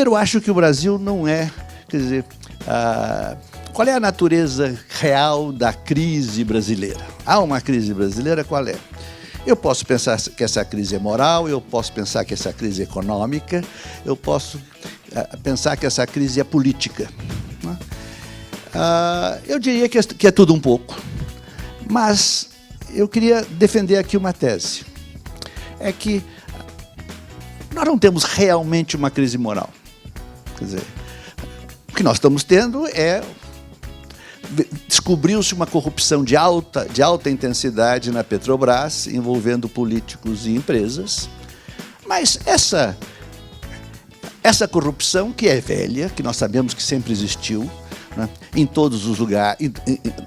Primeiro, acho que o Brasil não é, quer dizer, qual é a natureza real da crise brasileira? Há uma crise brasileira, qual é? Eu posso pensar que essa crise é moral, eu posso pensar que essa crise é econômica, eu posso pensar que essa crise é política. Né? Eu diria que é tudo um pouco, mas eu queria defender aqui uma tese. É que nós não temos realmente uma crise moral. Quer dizer, o que nós estamos tendo é... Descobriu-se uma corrupção de alta intensidade na Petrobras, envolvendo políticos e empresas. Mas essa corrupção, que é velha, que nós sabemos que sempre existiu, né, em todos os lugares,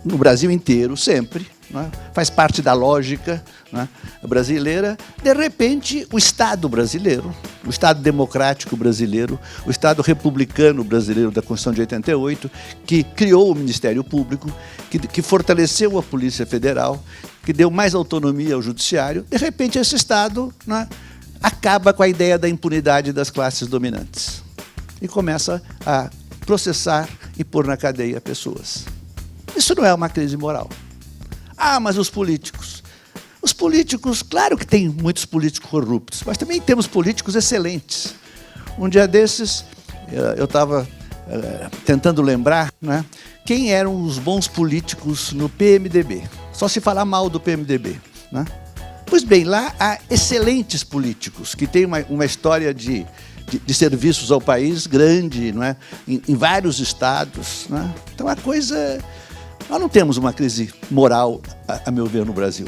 no Brasil inteiro, sempre, né, faz parte da lógica, né, brasileira. De repente, o Estado brasileiro, o Estado democrático brasileiro, o Estado republicano brasileiro da Constituição de 88, que criou o Ministério Público, que fortaleceu a Polícia Federal, que deu mais autonomia ao Judiciário, de repente esse Estado, né, acaba com a ideia da impunidade das classes dominantes e começa a processar e pôr na cadeia pessoas. Isso não é uma crise moral. Ah, mas os políticos. Os políticos, claro que tem muitos políticos corruptos, mas também temos políticos excelentes. Um dia desses, eu estava tentando lembrar, né, quem eram os bons políticos no PMDB. Só se falar mal do PMDB. Né? Pois bem, lá há excelentes políticos que têm uma história de serviços ao país grande, não é? em vários estados. Não é? Então, a coisa... Nós não temos uma crise moral, a meu ver, no Brasil.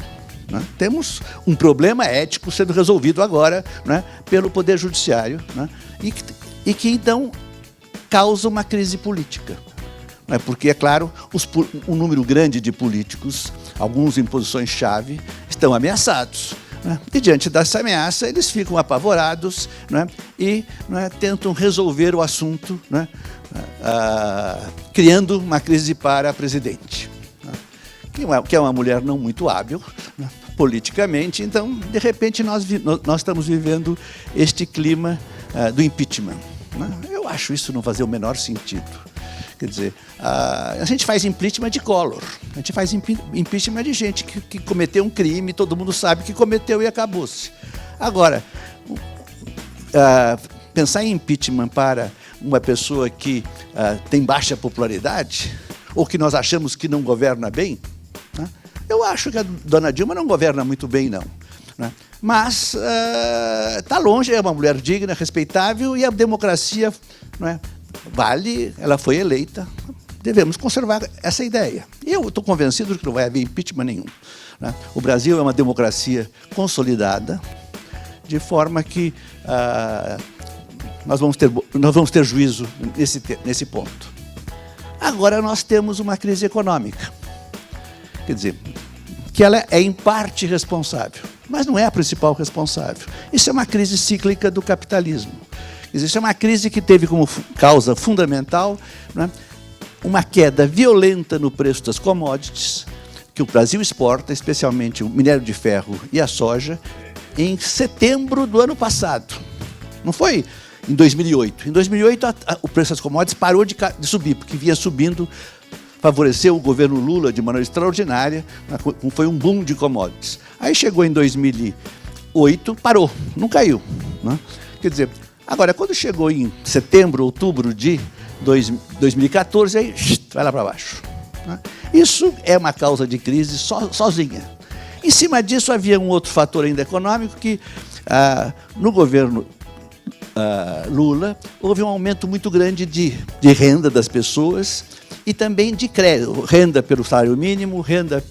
Não é? Temos um problema ético sendo resolvido agora, não é? Pelo Poder Judiciário, não é? e que, então, causa uma crise política. Não é? Porque, é claro, um número grande de políticos, alguns em posições-chave, estão ameaçados. Né? E, diante dessa ameaça, eles ficam apavorados, né? E, né, tentam resolver o assunto, né? Criando uma crise para a presidente, né? Que é uma mulher não muito hábil, né, politicamente. Então, de repente, nós estamos vivendo este clima do impeachment. Né? Eu acho isso não fazer o menor sentido. Quer dizer, a gente faz impeachment de Collor, a gente faz impeachment de gente que cometeu um crime, todo mundo sabe que cometeu e acabou-se. Agora, pensar em impeachment para uma pessoa que tem baixa popularidade, ou que nós achamos que não governa bem, né? Eu acho que a dona Dilma não governa muito bem, não. Né? Mas está longe, é uma mulher digna, respeitável, e a democracia, não é, vale, ela foi eleita, devemos conservar essa ideia. E eu estou convencido de que não vai haver impeachment nenhum. Né? O Brasil é uma democracia consolidada, de forma que nós vamos ter juízo nesse ponto. Agora nós temos uma crise econômica. Quer dizer, que ela é em parte responsável, mas não é a principal responsável. Isso é uma crise cíclica do capitalismo. Isso é uma crise que teve como causa fundamental, né, uma queda violenta no preço das commodities, que o Brasil exporta, especialmente o minério de ferro e a soja, em setembro do ano passado. Não foi em 2008. Em 2008, o preço das commodities parou de subir, porque vinha subindo, favoreceu o governo Lula de maneira extraordinária, foi um boom de commodities. Aí chegou em 2008, parou, não caiu. Né? Quer dizer, agora, quando chegou em setembro, outubro de 2014, aí vai lá para baixo. Né? Isso é uma causa de crise sozinha. Em cima disso, havia um outro fator ainda econômico, que no governo Lula houve um aumento muito grande de renda das pessoas e também de crédito, renda pelo salário mínimo, renda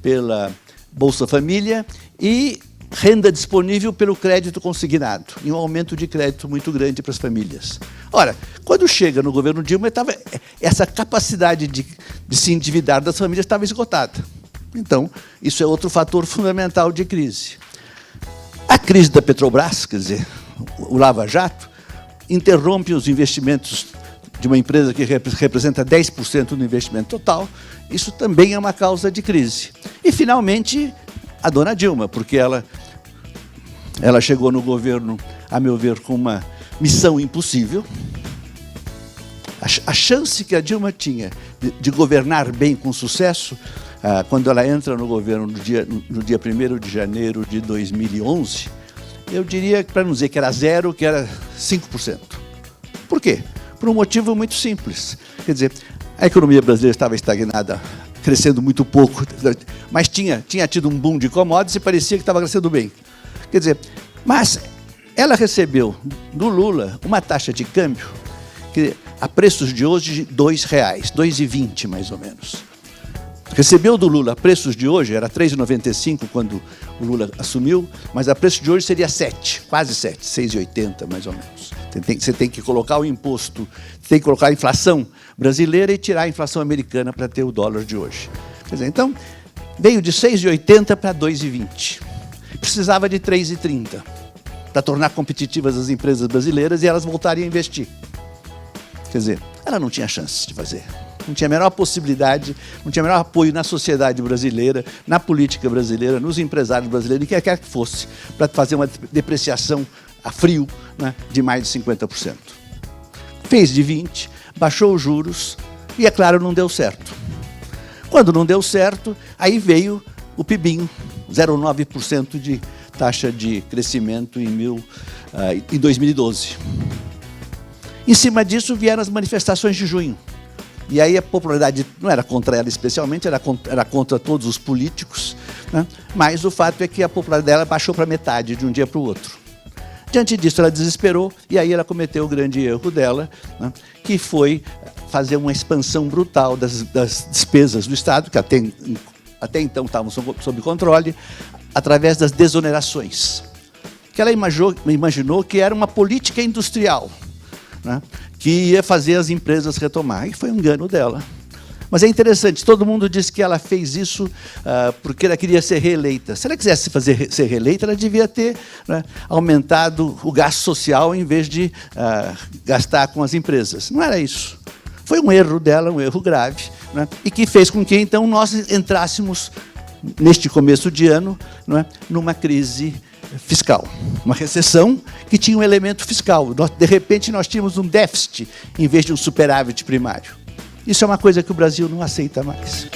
pela Bolsa Família e renda disponível pelo crédito consignado, e um aumento de crédito muito grande para as famílias. Ora, quando chega no governo Dilma, essa capacidade de se endividar das famílias estava esgotada. Então, isso é outro fator fundamental de crise. A crise da Petrobras, quer dizer, o Lava Jato, interrompe os investimentos de uma empresa que representa 10% do investimento total. Isso também é uma causa de crise. E, finalmente, a dona Dilma, porque ela chegou no governo, a meu ver, com uma missão impossível. A chance que a Dilma tinha de governar bem com sucesso, quando ela entra no governo no dia 1º de janeiro de 2011, eu diria, para não dizer que era zero, que era 5%. Por quê? Por um motivo muito simples. Quer dizer, a economia brasileira estava estagnada, crescendo muito pouco, mas tinha tido um boom de commodities e parecia que estava crescendo bem. Quer dizer, mas ela recebeu do Lula uma taxa de câmbio que, a preços de hoje, de R$ 2,00, 2,20 mais ou menos. Recebeu do Lula a preços de hoje, era 3,95 quando o Lula assumiu, mas a preços de hoje seria 7, quase 7, 6,80 mais ou menos. Você tem que colocar o imposto, tem que colocar a inflação brasileira e tirar a inflação americana para ter o dólar de hoje. Quer dizer, então, veio de 6,80 para 2,20. Precisava de 3,30 para tornar competitivas as empresas brasileiras e elas voltarem a investir. Quer dizer, ela não tinha chance de fazer. Não tinha a menor possibilidade, não tinha o menor apoio na sociedade brasileira, na política brasileira, nos empresários brasileiros, quem quer que fosse, para fazer uma depreciação a frio, né, de mais de 50%. Fez de 20%, baixou os juros e, é claro, não deu certo. Quando não deu certo, aí veio o PIBinho, 0,9% de taxa de crescimento em 2012. Em cima disso vieram as manifestações de junho. E aí a popularidade não era contra ela especialmente, era contra todos os políticos, né? Mas o fato é que a popularidade dela baixou para metade de um dia para o outro. Diante disso, ela desesperou e aí ela cometeu o grande erro dela, né? Que foi fazer uma expansão brutal das despesas do Estado, que até então estavam sob controle, através das desonerações. Que ela imaginou que era uma política industrial, né, que ia fazer as empresas retomar. E foi um engano dela. Mas é interessante, todo mundo diz que ela fez isso porque ela queria ser reeleita. Se ela quisesse ser reeleita, ela devia ter, né, aumentado o gasto social em vez de gastar com as empresas. Não era isso. Foi um erro dela, um erro grave, né, e que fez com que, então, nós entrássemos, neste começo de ano, né, numa crise fiscal, uma recessão que tinha um elemento fiscal. De repente, nós tínhamos um déficit em vez de um superávit primário. Isso é uma coisa que o Brasil não aceita mais.